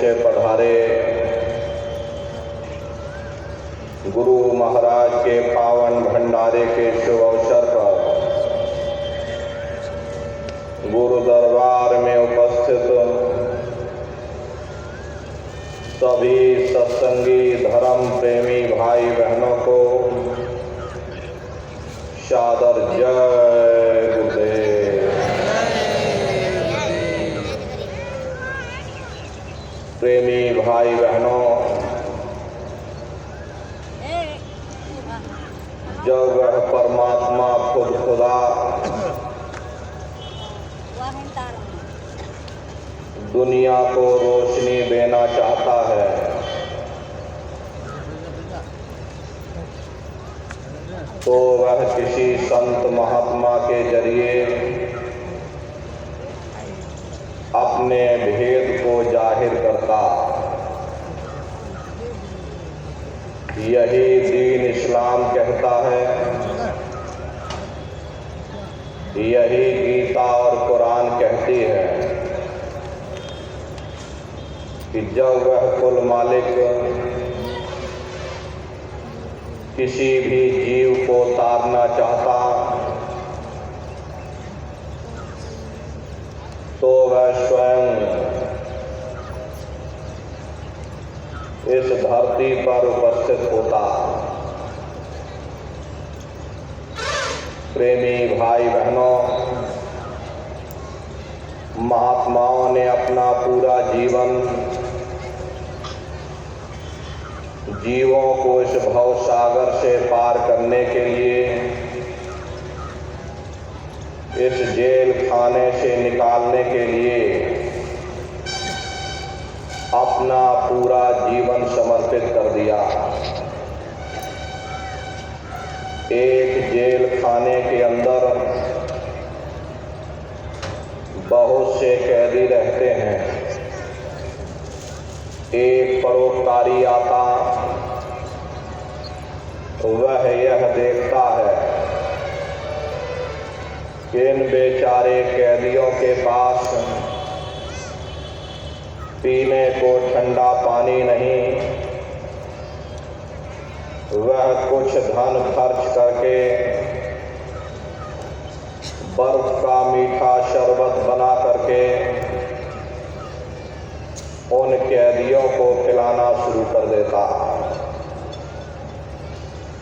से पधारे गुरु महाराज के पावन भंडारे के शुभ अवसर पर गुरु दरबार में उपस्थित सभी सत्संगी धर्म प्रेमी भाई बहनों को सादर जय गुरुदेव। प्रेमी भाई बहनों, जब वह परमात्मा खुद खुदा दुनिया को रोशनी देना चाहता है तो वह किसी संत महात्मा के जरिए अपने भेद को जाहिर करता। यही दीन इस्लाम कहता है, यही गीता और कुरान कहती है कि जब वह कुल मालिक किसी भी जीव को तारना चाहता तो वह स्वयं इस धरती पर उपस्थित होता। प्रेमी भाई बहनों, महात्माओं ने अपना पूरा जीवन जीवों को इस भव सागर से पार करने के लिए, इस जेल खाने से निकालने के लिए अपना पूरा जीवन समर्पित कर दिया। एक जेल खाने के अंदर बहुत से कैदी रहते हैं। एक परोपकारी आता, वह यह देखता है कि इन बेचारे कैदियों के पास पीने को ठंडा पानी नहीं, वह कुछ धन खर्च करके बर्फ का मीठा शरबत बना करके उन कैदियों को पिलाना शुरू कर देता।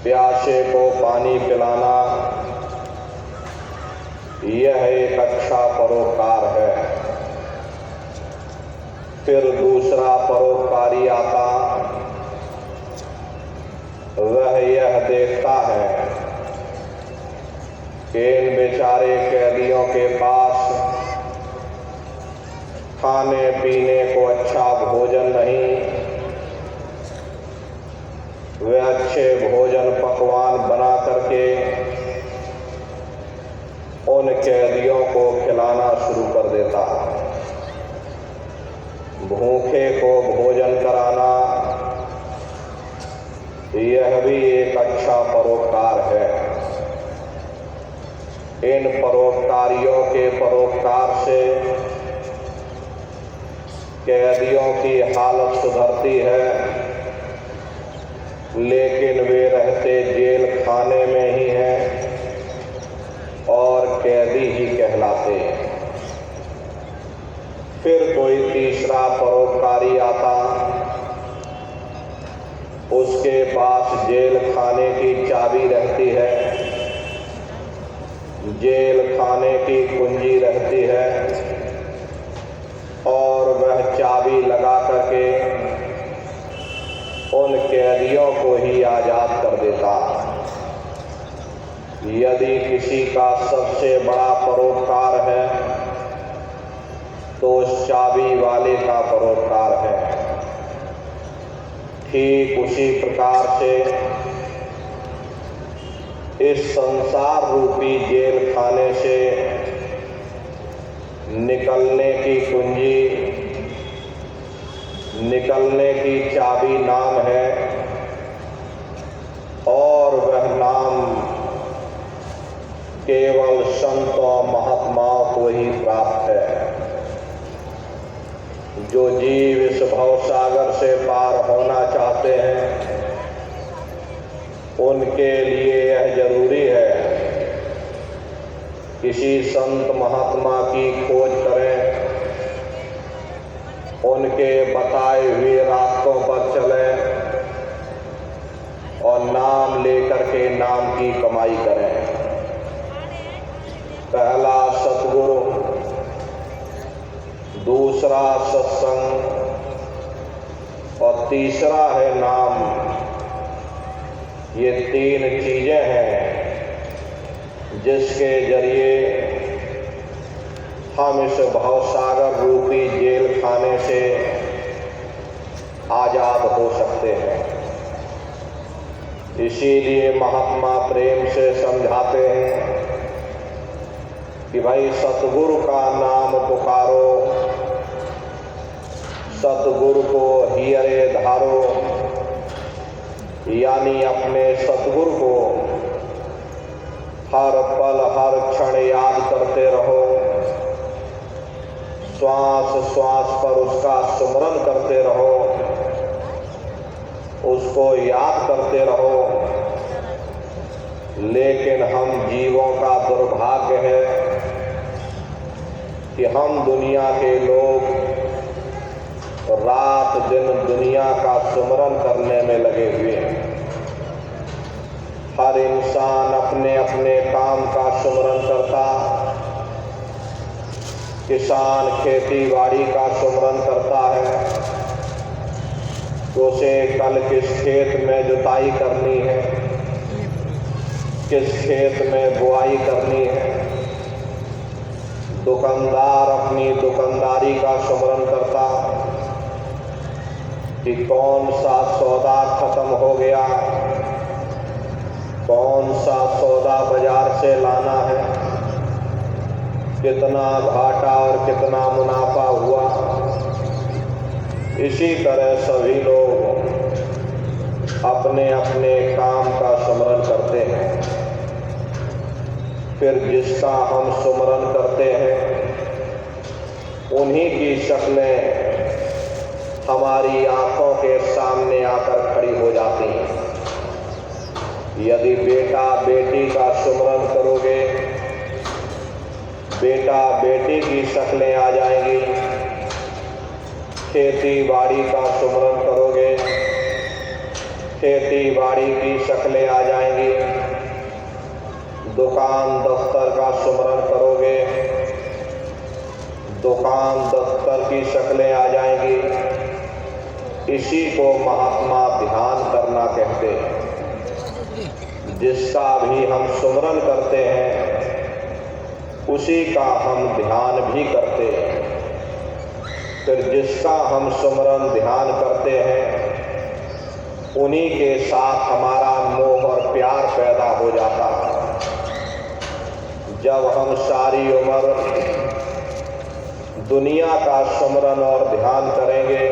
प्यासे को पानी पिलाना यह एक अच्छा परोपकार है। फिर दूसरा परोपकारी आता, वह यह देखता है कि इन बेचारे कैदियों के पास खाने पीने को अच्छा भोजन नहीं, वे अच्छे भोजन पकवान बना करके उन कैदियों को खिलाना शुरू कर देता। भूखे को भोजन कराना यह भी एक अच्छा परोपकार है। इन परोपकारियों के परोपकार से कैदियों की हालत सुधरती है, लेकिन वे रहते जेल खाने में ही हैं और कैदी ही कहलाते हैं। फिर कोई तीसरा परोपकारी आता, उसके पास जेल खाने की चाबी रहती है, जेल खाने की कुंजी रहती है और वह चाबी लगा करके उन कैदियों को ही आजाद कर देता। यदि किसी का सबसे बड़ा परोपकार है तो उस चाबी वाले का परोपकार है। ठीक उसी प्रकार से इस संसार रूपी जेल खाने से निकलने की कुंजी, निकलने की चाबी नाम है और वह नाम केवल संतों महात्माओं को ही प्राप्त है। जो जीव इस भव सागर से पार होना चाहते हैं उनके लिए यह जरूरी है किसी संत महात्मा की खोज करें, उनके बताए हुए रास्तों पर चलें और नाम लेकर के नाम की कमाई करें। पहला सतगुरु, दूसरा सत्संग और तीसरा है नाम। ये तीन चीजें हैं जिसके जरिए हम इस भवसागर रूपी जेल खाने से आजाद हो सकते हैं। इसीलिए महात्मा प्रेम से समझाते हैं कि भाई सतगुरु का नाम पुकारो, सतगुरु को हियरे धारो, यानी अपने सतगुरु को हर पल हर क्षण याद करते रहो, श्वास श्वास पर उसका स्मरण करते रहो, उसको याद करते रहो। लेकिन हम जीवों का दुर्भाग्य है कि हम दुनिया के लोग रात दिन दुनिया का सुमरन करने में लगे हुए हैं। हर इंसान अपने अपने काम का सुमरन करता, किसान खेती बाड़ी का सुमरन करता है तो उसे कल किस खेत में जुताई करनी है, किस खेत में बुआई करनी है। दुकानदार अपनी दुकानदारी का सुमरन करता कि कौन सा सौदा खत्म हो गया, कौन सा सौदा बाजार से लाना है, कितना घाटा और कितना मुनाफा हुआ। इसी तरह सभी लोग अपने अपने काम का सुमरन करते हैं। फिर जिसका हम सुमरन करते हैं उन्हीं की शक्लें हमारी आंखों के सामने आकर खड़ी हो जाती हैं। यदि बेटा बेटी का सुमरन करोगे, बेटा बेटी की शक्लें आ जाएंगी। खेती बाड़ी का सुमरन करोगे, खेती बाड़ी की शक्लें आ जाएंगी। दुकान दफ्तर का सुमरन करोगे, दुकान दफ्तर की शक्लें आ जाएंगी। इसी को महात्मा ध्यान करना कहते हैं। जिसका भी हम सुमरन करते हैं उसी का हम ध्यान भी करते हैं। फिर जिसका हम सुमरन ध्यान करते हैं उन्हीं के साथ हमारा मोह और प्यार पैदा हो जाता है। जब हम सारी उम्र दुनिया का सुमरन और ध्यान करेंगे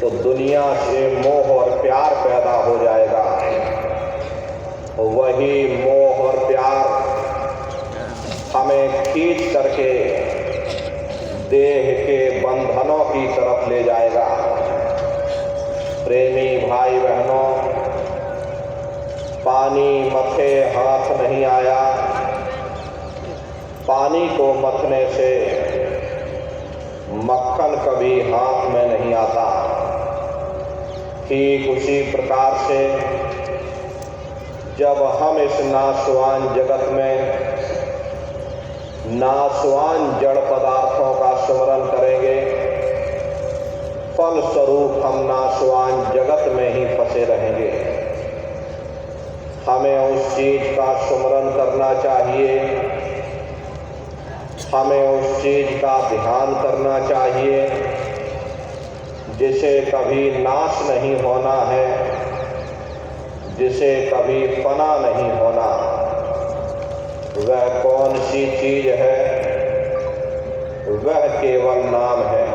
तो दुनिया से मोह और प्यार पैदा हो जाएगा। वही मोह और प्यार हमें खींच करके देह के बंधनों की तरफ ले जाएगा। प्रेमी भाई बहनों, पानी मथे हाथ नहीं आया। पानी को मथने से मक्खन कभी हाथ में नहीं आता। ठीक उसी प्रकार से जब हम इस नाशवान जगत में नाशवान जड़ पदार्थों का स्मरण करेंगे, फल स्वरूप हम नाशवान जगत में ही फंसे रहेंगे। हमें उस चीज का स्मरण करना चाहिए, हमें उस चीज का ध्यान करना चाहिए जिसे कभी नाश नहीं होना है, जिसे कभी फना नहीं होना। वह कौन सी चीज है? वह केवल नाम है।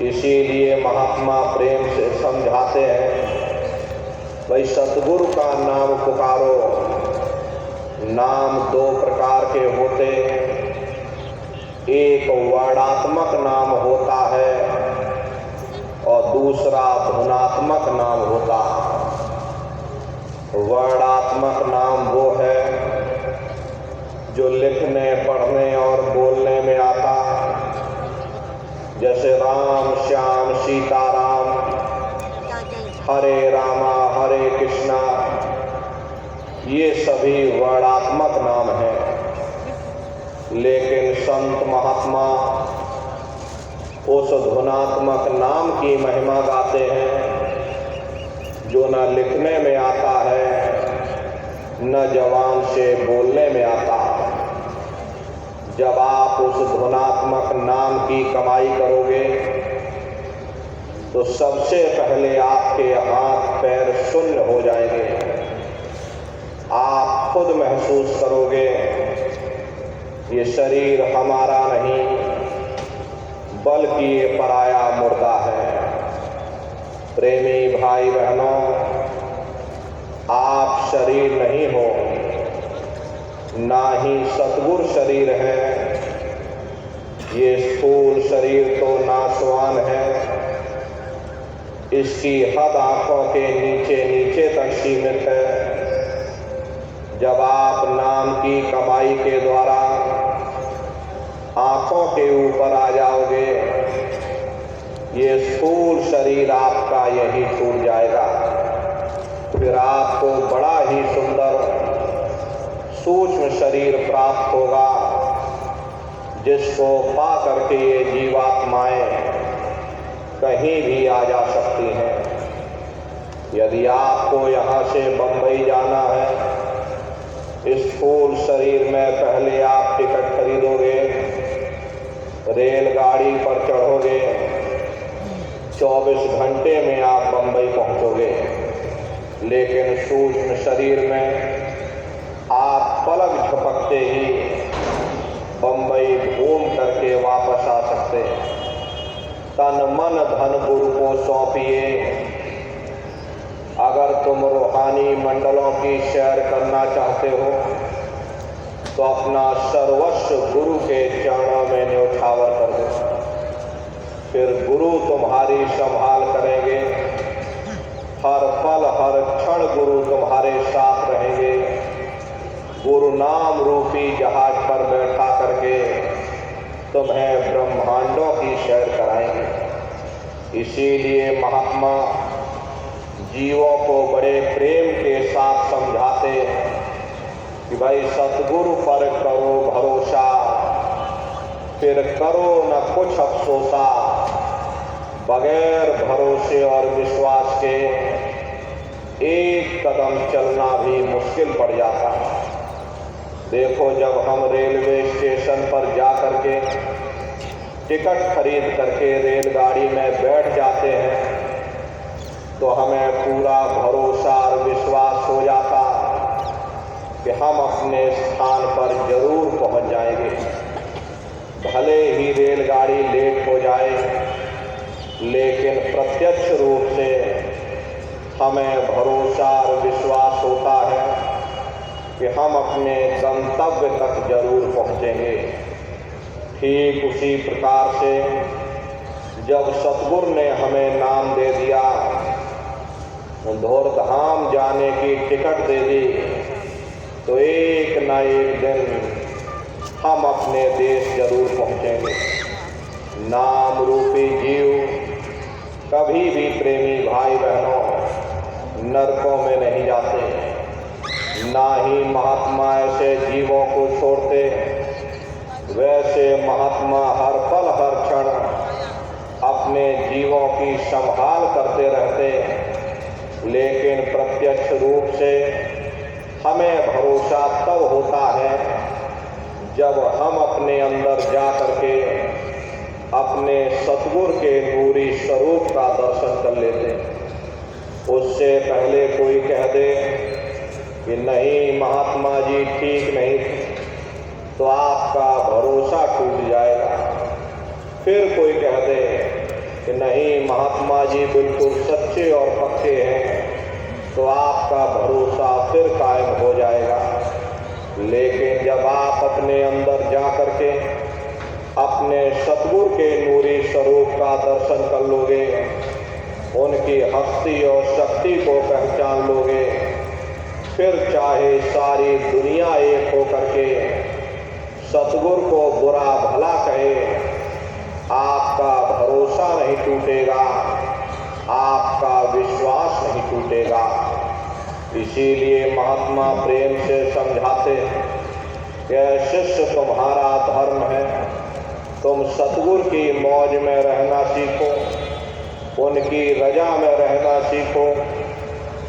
इसीलिए महात्मा प्रेम से समझाते हैं, भाई सतगुरु का नाम पुकारो। नाम दो प्रकार के होते, एक वर्णात्मक नाम होता है और दूसरा धुनात्मक नाम होता है। वर्णात्मक नाम वो है जो लिखने, पढ़ने और बोलने में आता, जैसे राम, श्याम, सीताराम, हरे रामा, हरे कृष्णा, ये सभी वर्णात्मक नाम हैं। लेकिन संत महात्मा उस धुनात्मक नाम की महिमा गाते हैं जो न लिखने में आता है, न जबान से बोलने में आता। जब आप उस धुनात्मक नाम की कमाई करोगे तो सबसे पहले आपके हाथ पैर शून्य हो जाएंगे। आप खुद महसूस करोगे ये शरीर हमारा नहीं, बल्कि ये पराया मुर्दा है। प्रेमी भाई बहनों, आप शरीर नहीं हो, ना ही सतगुरु शरीर है। ये स्थूल शरीर तो नाशवान है, इसकी हद आंखों के नीचे नीचे तक सीमित है। जब आप नाम की कमाई के द्वारा आंखों के ऊपर आ जाओगे, ये स्थूल शरीर आपका यही छूट जाएगा। फिर आपको बड़ा ही सुंदर सूक्ष्म शरीर प्राप्त होगा, जिसको पा करके ये जीवात्माएं कहीं भी आ जा सकती हैं। यदि आपको यहाँ से बंबई जाना है, इस स्थूल शरीर में पहले आप टिकट खरीदोगे, रेलगाड़ी पर चढ़ोगे, 24 घंटे में आप बंबई पहुंचोगे। लेकिन सूक्ष्म शरीर में आप पलक झपकते ही बंबई घूम करके वापस आ सकते। तन मन धन गुरु को सौंपिए। अगर तुम रूहानी मंडलों की सैर करना चाहते हो तो अपना सर्वस्व गुरु के चरणों में न्योछावर कर दो। फिर गुरु तुम्हारी संभाल करेंगे। हर पल हर क्षण गुरु तुम्हारे साथ रहेंगे। गुरु नाम रूपी जहाज पर बैठा करके तुम्हें ब्रह्मांडों की सैर कराएंगे। इसीलिए महात्मा जीवों को बड़े प्रेम के साथ समझाते कि भाई सतगुरु पर करो भरोसा, फिर करो न कुछ अफसोसा। बगैर भरोसे और विश्वास के एक कदम चलना भी मुश्किल पड़ जाता है। देखो, जब हम रेलवे स्टेशन पर जा करके टिकट खरीद करके रेलगाड़ी में बैठ जाते हैं तो हमें पूरा भरोसा और विश्वास हो जाता कि हम अपने स्थान पर जरूर पहुंच जाएंगे। भले ही रेलगाड़ी लेट हो जाए, लेकिन प्रत्यक्ष रूप से हमें भरोसा और विश्वास होता है कि हम अपने गंतव्य तक जरूर पहुंचेंगे। ठीक उसी प्रकार से जब सतगुरु ने हमें नाम दे दिया, धौरधाम जाने की टिकट दे दी, तो एक न एक दिन हम अपने देश जरूर पहुंचेंगे। नाम रूपी जीव कभी भी, प्रेमी भाई बहनों, नरकों में नहीं जाते। ना ही महात्मा ऐसे जीवों को छोड़ते। वैसे महात्मा हर पल हर क्षण अपने जीवों की संभाल करते रहते। लेकिन प्रत्यक्ष रूप से हमें भरोसा तब होता है जब हम अपने अंदर जा करके अपने सतगुरु के नूरी स्वरूप का दर्शन कर लेते। उससे पहले कोई कह दे कि नहीं महात्मा जी ठीक नहीं थे, तो आपका भरोसा टूट जाएगा। फिर कोई कह दे कि नहीं महात्मा जी बिल्कुल सच्चे और पक्के हैं, तो आपका भरोसा फिर कायम हो जाएगा। लेकिन जब आप अपने अंदर जा करके अपने सतगुरु के नूरी स्वरूप का दर्शन कर लोगे, उनकी हस्ती और शक्ति को पहचान लोगे, फिर चाहे सारी दुनिया एक होकर के सतगुरु को बुरा भला कहे, आपका भरोसा नहीं टूटेगा, आपका विश्वास नहीं टूटेगा। इसीलिए महात्मा प्रेम से समझाते हैं कि शिष्य तुम्हारा धर्म है, तुम सतगुरु की मौज में रहना सीखो, उनकी रजा में रहना सीखो,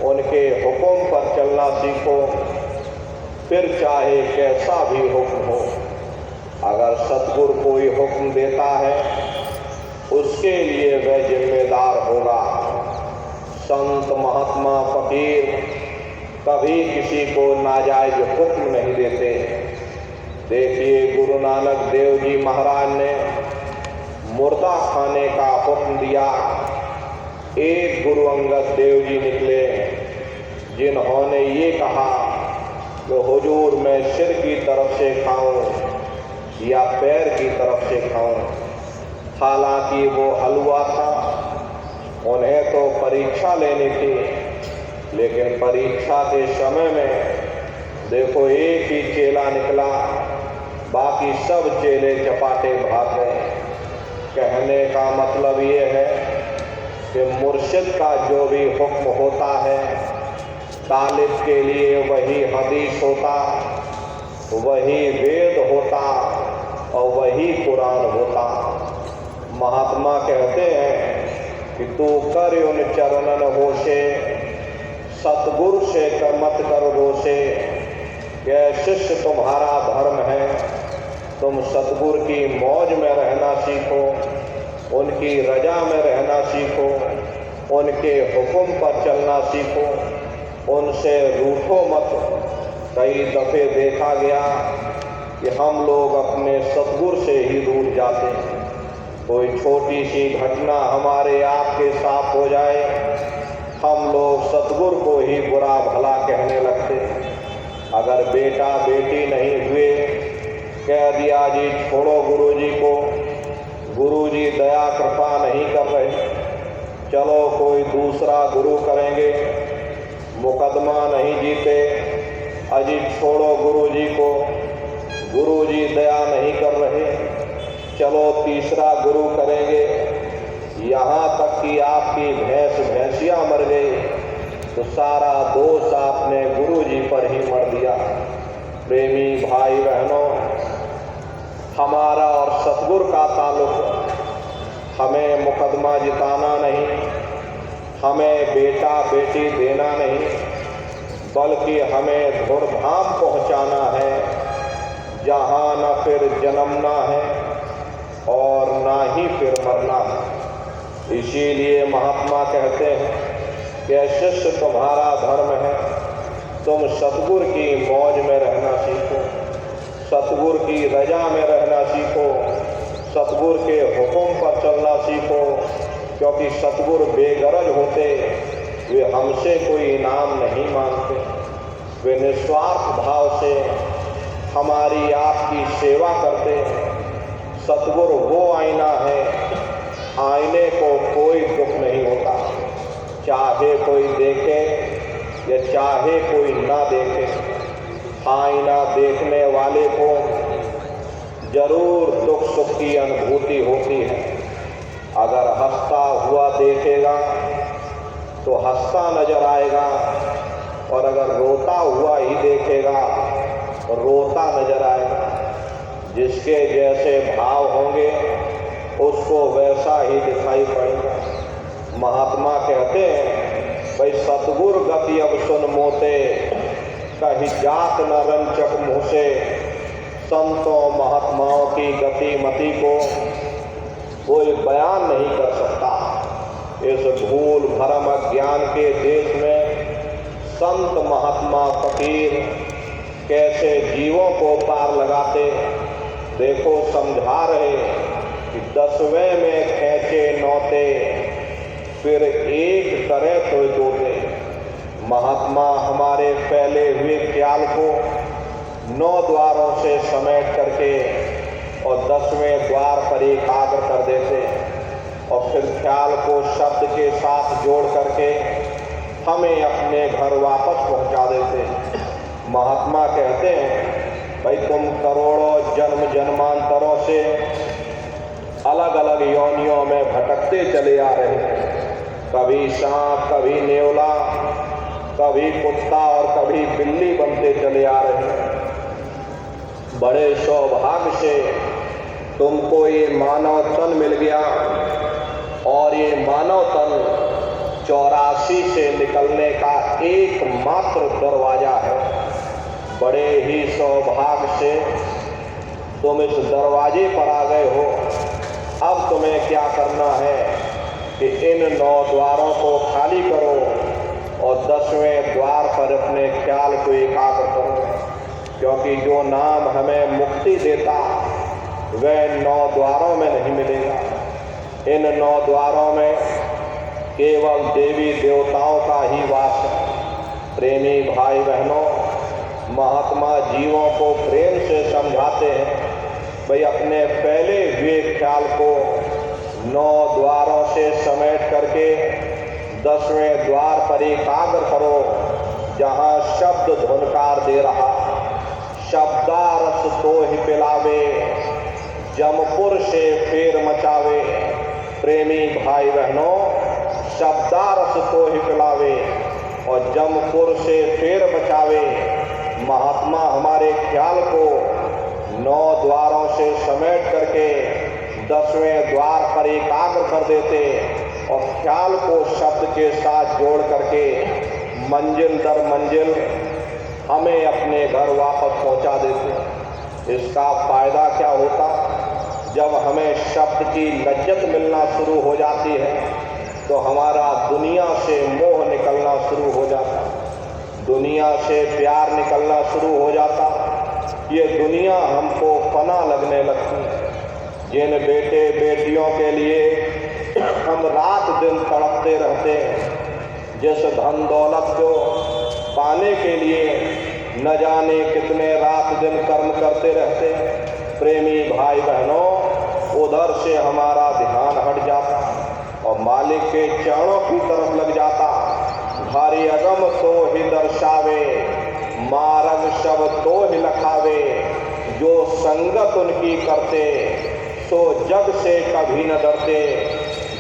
उनके हुक्म पर चलना सीखो, फिर चाहे कैसा भी हुक्म हो। अगर सतगुरु कोई हुक्म देता है उसके लिए वह जिम्मेदार होगा। संत महात्मा फकीर कभी किसी को नाजायज हुक्म नहीं देते। देखिए, गुरु नानक देव जी महाराज ने मुर्दा खाने का हुक्म दिया। एक गुरु अंगद देव जी निकले जिन्होंने ये कहा कि हुजूर मैं सिर की तरफ से खाऊं या पैर की तरफ से खाऊं। हालांकि वो हलवा था, उन्हें तो परीक्षा लेनी थी, लेकिन परीक्षा के समय में देखो एक ही चेला निकला, बाकी सब चेले चपाटे भाग गए। कहने का मतलब ये है कि मुर्शिद का जो भी हुक्म होता है, तालिब के लिए वही हदीस होता, वही वेद होता और वही कुरान होता। महात्मा कहते हैं कि तू कर उन चरणन होशे, सतगुरु से मत कर रोशे। यह शिष्य तुम्हारा धर्म है, तुम सतगुरु की मौज में रहना सीखो, उनकी रजा में रहना सीखो, उनके हुक्म पर चलना सीखो, उनसे रूठो मत। कई दफे देखा गया कि हम लोग अपने सतगुरु से ही दूर जाते हैं। कोई छोटी सी घटना हमारे आपके साथ हो जाए, हम लोग सतगुरु को ही बुरा भला कहने लगते। अगर बेटा बेटी नहीं हुए, कह दिया जी छोड़ो गुरुजी को, गुरुजी दया कृपा नहीं कर रहे, चलो कोई दूसरा गुरु करेंगे। मुकदमा नहीं जीते, अजी छोड़ो गुरुजी को, गुरुजी दया नहीं कर रहे, चलो तीसरा गुरु करेंगे। यहाँ तक कि आपकी भैंसिया मर गई तो सारा दोष आपने गुरुजी पर ही मर दिया। प्रेमी भाई बहनों, हमारा और सतगुरु का ताल्लुक, हमें मुकदमा जिताना नहीं, हमें बेटा बेटी देना नहीं, बल्कि हमें धूमधाम पहुंचाना है, जहाँ न फिर जन्मना है और ना ही फिर मरना है। इसीलिए महात्मा कहते हैं कि शिष्य तुम्हारा धर्म है, तुम सतगुरु की मौज में रहना सीखो, सतगुरु की रजा में रहना सीखो, सतगुरु के हुक्म पर चलना सीखो। क्योंकि सतगुरु बेगरज होते, वे हमसे कोई इनाम नहीं मांगते, वे निस्वार्थ भाव से हमारी आपकी सेवा करते। सतगुरु वो आईना है, आईने को कोई दुख नहीं होता, चाहे कोई देखे या चाहे कोई ना देखे। आईना देखने वाले को जरूर दुख सुख की अनुभूति होती है। अगर हंसता हुआ देखेगा तो हंसता नजर आएगा, और अगर रोता हुआ ही देखेगा तो रोता नजर आएगा। जिसके जैसे भाव होंगे उसको वैसा ही दिखाई पड़ेगा। महात्मा कहते हैं भाई सतगुरु गति अब सुन मोते, कहीं जात न रंचक मुँह से। संतों महात्माओं की गति मति को कोई बयान नहीं कर सकता। इस भूल भरम अज्ञान के देश में संत महात्मा फकीर कैसे जीवों को पार लगाते, देखो समझा रहे कि 10वें में खेचे नौते, फिर एक करे तो दोते। महात्मा हमारे फैले हुए ख्याल को 9 द्वारों से समेट करके और 10वें द्वार पर एकाग्र कर देते और फिर ख्याल को शब्द के साथ जोड़ करके हमें अपने घर वापस पहुंचा देते। महात्मा कहते हैं भाई तुम करोड़ों जन्म जन्मांतरों से अलग अलग योनियों में भटकते चले आ रहे हैं, कभी सांप, कभी नेवला, कभी कुत्ता और कभी बिल्ली बनते चले आ रहे हैं। बड़े सौभाग्य से तुमको ये मानव तन मिल गया और ये मानव तन 84 से निकलने का एकमात्र दरवाजा है। बड़े ही सौभाग्य से तुम इस दरवाजे पर आ गए हो। अब तुम्हें क्या करना है कि इन 9 द्वारों को खाली करो और 10वें द्वार पर अपने ख्याल को एकाग्र करो, क्योंकि जो नाम हमें मुक्ति देता वह 9 द्वारों में नहीं मिलेगा। इन 9 द्वारों में केवल देवी देवताओं का ही वास है। प्रेमी भाई बहनों, महात्मा जीवों को प्रेम से समझाते हैं भाई अपने फैले हुए ख्याल को 9 द्वारों से समेट करके 10वें द्वार पर एकाग्र करो, जहाँ शब्द धुनकार दे रहा। शब्दारस तो ही पिलावे, जमपुर से फेर मचावे। प्रेमी भाई बहनों, शब्दारस तो ही पिलावे और जमपुर से फेर मचावे। महात्मा हमारे ख्याल को 9 द्वारों से समेट करके 10वें द्वार पर एकाग्र कर देते और ख्याल को शब्द के साथ जोड़ करके मंजिल दर मंजिल हमें अपने घर वापस पहुंचा देते। इसका फायदा क्या होता? जब हमें शब्द की लज्जत मिलना शुरू हो जाती है तो हमारा दुनिया से मोह निकलना शुरू हो जाता, दुनिया से प्यार निकलना शुरू हो जाता। ये दुनिया हमको फना लगने लगती। जिन बेटे बेटियों के लिए हम रात दिन तड़पते रहते हैं, जिस धन दौलत को पाने के लिए न जाने कितने रात दिन कर्म करते रहते, प्रेमी भाई बहनों, उधर से हमारा ध्यान हट जाता और मालिक के चरणों की तरफ लग जाता। भारी अगम तो ही दर्शावे, मार्ग सब तो ही लखावे। जो संगत उनकी करते सो जग से कभी न डरते।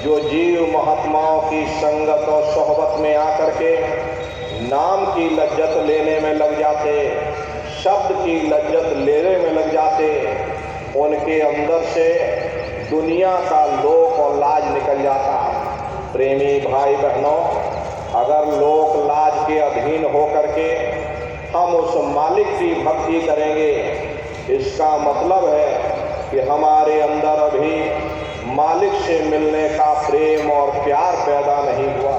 जो जीव महात्माओं की संगत और सोहबत में आकर के नाम की लज्जत लेने में लग जाते, शब्द की लज्जत लेने में लग जाते, उनके अंदर से दुनिया का लोक और लाज निकल जाता। प्रेमी भाई बहनों, अगर लोक लाज के अधीन होकर के हम उस मालिक की भक्ति करेंगे, इसका मतलब है कि हमारे अंदर अभी मालिक से मिलने का प्रेम और प्यार पैदा नहीं हुआ।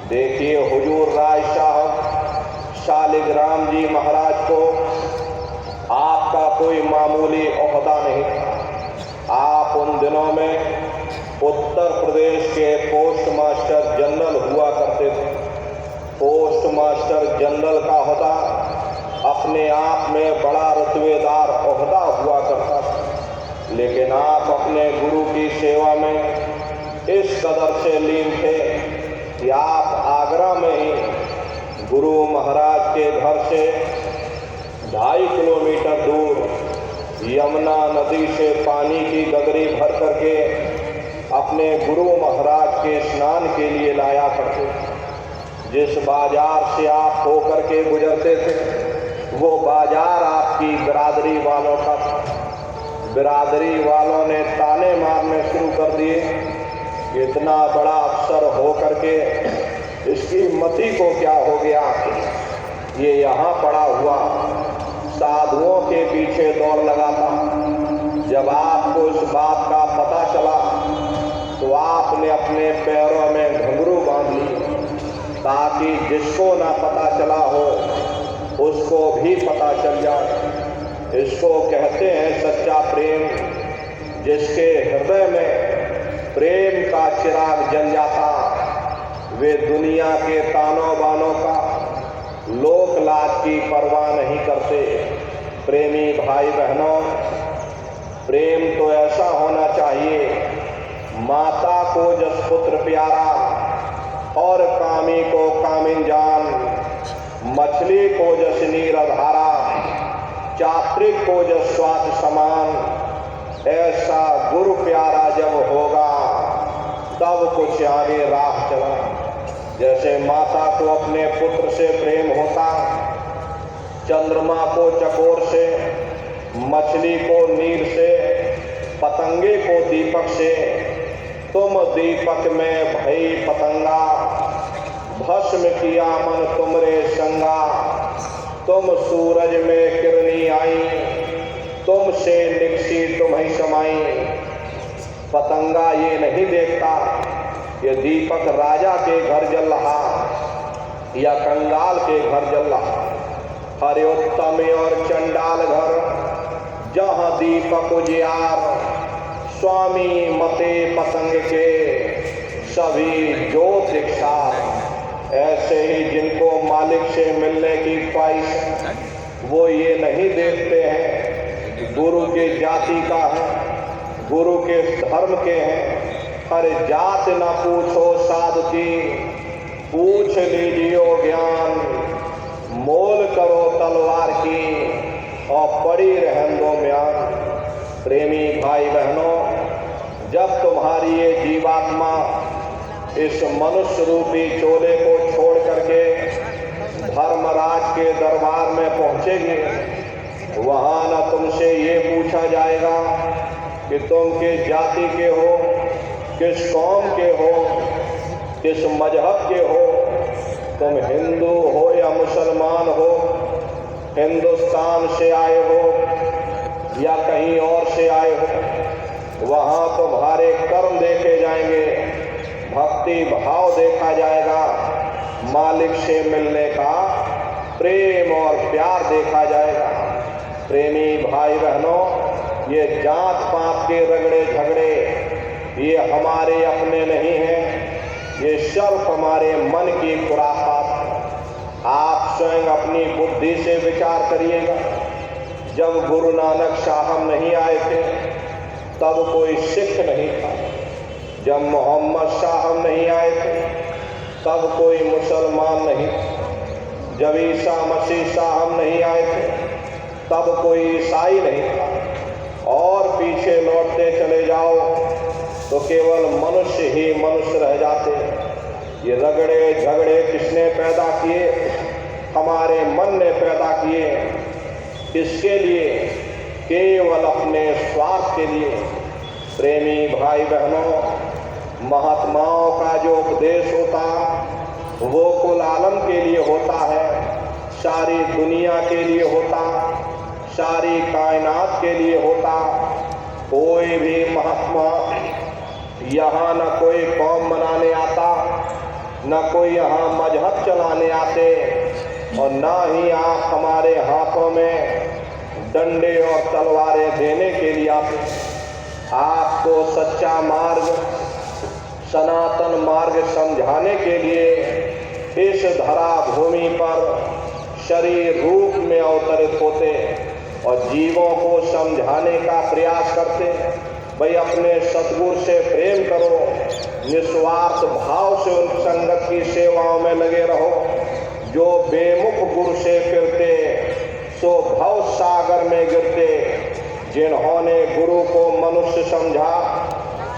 देखिए, हुजूर राय साहब शालिग्राम जी महाराज को आपका कोई मामूली ओहदा नहीं था। आप उन दिनों में उत्तर प्रदेश के पोस्ट मास्टर जनरल हुआ करते थे। पोस्ट मास्टर जनरल का ओहदा अपने आप में बड़ा रुतबेदार ओहदा हुआ करता था, लेकिन आप अपने गुरु की सेवा में इस कदर से लीन थे कि आप आगरा में ही गुरु महाराज के घर से 2.5 किलोमीटर दूर यमुना नदी से पानी की गगरी भर करके अपने गुरु महाराज के स्नान के लिए लाया करते। जिस बाजार से आप होकर के गुजरते थे, वो बाजार आपकी बिरादरी वालों का था। बिरादरी वालों ने ताने मारने शुरू कर दिए, इतना बड़ा अफसर हो करके इसकी मति को क्या हो गया, ये यहाँ पड़ा हुआ साधुओं के पीछे दौड़ लगाता। जब आपको इस बात का पता चला तो आपने अपने पैरों में घुंघरू बांध ली, ताकि जिसको ना पता चला हो उसको भी पता चल जाए। इसको कहते हैं सच्चा प्रेम। जिसके हृदय में प्रेम का चिराग जल जाता, वे दुनिया के तानों बानों का, लोक लाज की परवाह नहीं करते। प्रेमी भाई बहनों, प्रेम तो ऐसा होना चाहिए, माता को जस पुत्र प्यारा, और कामी को कामिन जान, मछली को जस नीर धारा, चात्रिक को जस स्वाद समान। ऐसा गुरु प्यारा जब होगा, तब कुछ आगे राह चला। जैसे माता को अपने पुत्र से प्रेम होता, चंद्रमा को चकोर से, मछली को नीर से, पतंगे को दीपक से। तुम दीपक में भई पतंगा, भस्म किया मन तुमरे संगा। तुम सूरज में किरनी आई, तुमसे निकसी तुम्हें समाई। पतंगा ये नहीं देखता ये दीपक राजा के घर जल रहा या कंगाल के घर जल रहा। हरे उत्तम और चंडाल घर, जहां दीपक उजियार। स्वामी मते पतंग के, सभी ज्योत दीक्षार। ऐसे ही जिनको मालिक से मिलने की ख्वाहिश, वो ये नहीं देखते हैं गुरु के जाति का है, गुरु के धर्म के हैं। हर जात न पूछो साधु की, पूछ लीजियो ज्ञान। मोल करो तलवार की, और पड़ी रहन दो म्यान। प्रेमी भाई बहनों, जब तुम्हारी ये जीवात्मा इस मनुष्य रूपी चोले को छोड़ करके धर्मराज के दरबार में पहुंचेगी, वहां न तुमसे ये पूछा जाएगा कि तुम किस जाति के हो, किस कौम के हो, किस मजहब के हो, तुम हिंदू हो या मुसलमान हो, हिंदुस्तान से आए हो या कहीं और से आए हो। वहां तुम्हारे कर्म देखे जाएंगे, भक्ति भाव देखा जाएगा, मालिक से मिलने का प्रेम और प्यार देखा जाएगा। प्रेमी भाई बहनों, ये जात पात के रगड़े झगड़े ये हमारे अपने नहीं हैं, ये सिर्फ हमारे मन की खुराफात है। आप स्वयं अपनी बुद्धि से विचार करिएगा। जब गुरु नानक साहब नहीं आए थे, तब कोई सिख नहीं था। जब मोहम्मद साहब नहीं आए थे, तब कोई मुसलमान नहीं। जब ईसा मसीह साहब नहीं आए थे, तब कोई ईसाई नहीं था। और पीछे लौटते चले जाओ तो केवल मनुष्य ही मनुष्य रह जाते। ये रगड़े झगड़े किसने पैदा किए? हमारे मन ने पैदा किए। किसके लिए? केवल अपने स्वार्थ के लिए। प्रेमी भाई बहनों, महात्माओं का जो उपदेश होता वो कुल आलम के लिए होता है, सारी दुनिया के लिए होता, सारी कायनात के लिए होता। कोई भी महात्मा यहाँ न कोई कौम मनाने आता, न कोई यहाँ मजहब चलाने आते, और न ही आप हमारे हाथों में डंडे और तलवारें देने के लिए आते। आपको सच्चा मार्ग, सनातन मार्ग समझाने के लिए इस धरा भूमि पर शरीर रूप में अवतरित होते और जीवों को समझाने का प्रयास करते। भाई अपने सतगुरु से प्रेम करो, निस्वार्थ भाव से उन संगत की सेवाओं में लगे रहो। जो बेमुख गुरु से फिरते सो भव सागर में गिरते। जिन्होंने गुरु को मनुष्य समझा,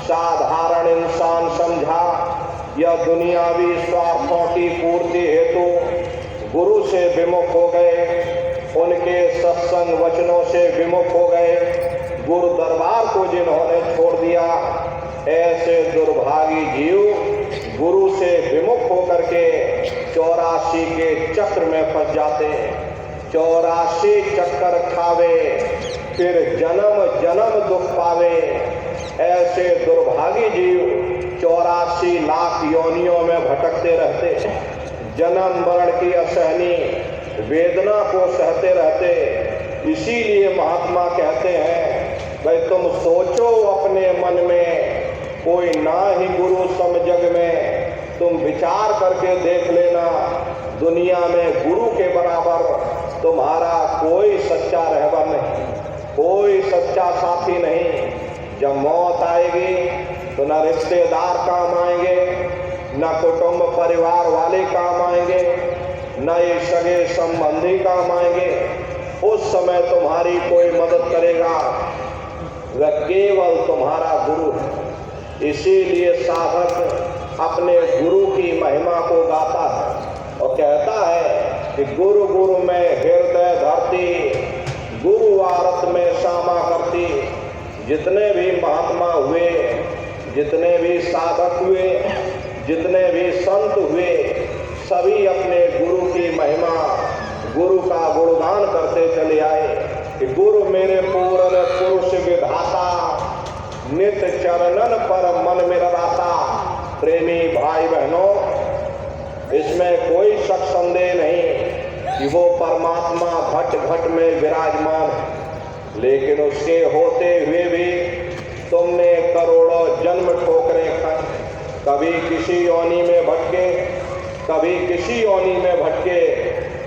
साधारण इंसान समझा, या दुनियावी स्वार्थों की पूर्ति हेतु गुरु से विमुख हो गए, उनके सत्संग वचनों से विमुख हो गए, गुरु दरबार को जिन्होंने छोड़ दिया, ऐसे दुर्भागी जीव गुरु से विमुख होकर के 84 के चक्र में फंस जाते। 84 चक्कर खावे, फिर जन्म जन्म दुख पावे। ऐसे दुर्भागी जीव 84 लाख योनियों में भटकते रहते, जन्म मरण की असहनी वेदना को सहते रहते। इसीलिए महात्मा कहते हैं, भाई तुम सोचो अपने मन में, कोई ना ही गुरु सम जग में। तुम विचार करके देख लेना, दुनिया में गुरु के बराबर तुम्हारा कोई सच्चा रहबर नहीं। कोई सच्चा साथी नहीं। जब मौत आएगी तो न रिश्तेदार काम आएंगे, न कुटुंब परिवार वाले काम आएंगे, न ये सगे संबंधी काम आएंगे। उस समय तुम्हारी कोई मदद करेगा वह केवल तुम्हारा गुरु है। इसीलिए साधक अपने गुरु की महिमा को गाता है और कहता है कि गुरु गुरु में हृदय धरती, गुरु आरत में श्यामा करती। जितने भी महात्मा हुए, जितने भी साधक हुए, जितने भी संत हुए, सभी अपने गुरु की महिमा, गुरु का गुणगान करते चले आए कि गुरु मेरे पूर्ण पुरुष विधाता, नित चरणन पर मन मेरा राता। प्रेमी भाई बहनों, इसमें कोई शक संदेह नहीं कि वो परमात्मा घट घट में विराजमान है, लेकिन उसके होते हुए भी तुमने करोड़ों जन्म ठोकरें खाई। कभी किसी योनि में भटके, कभी किसी योनि में भटके,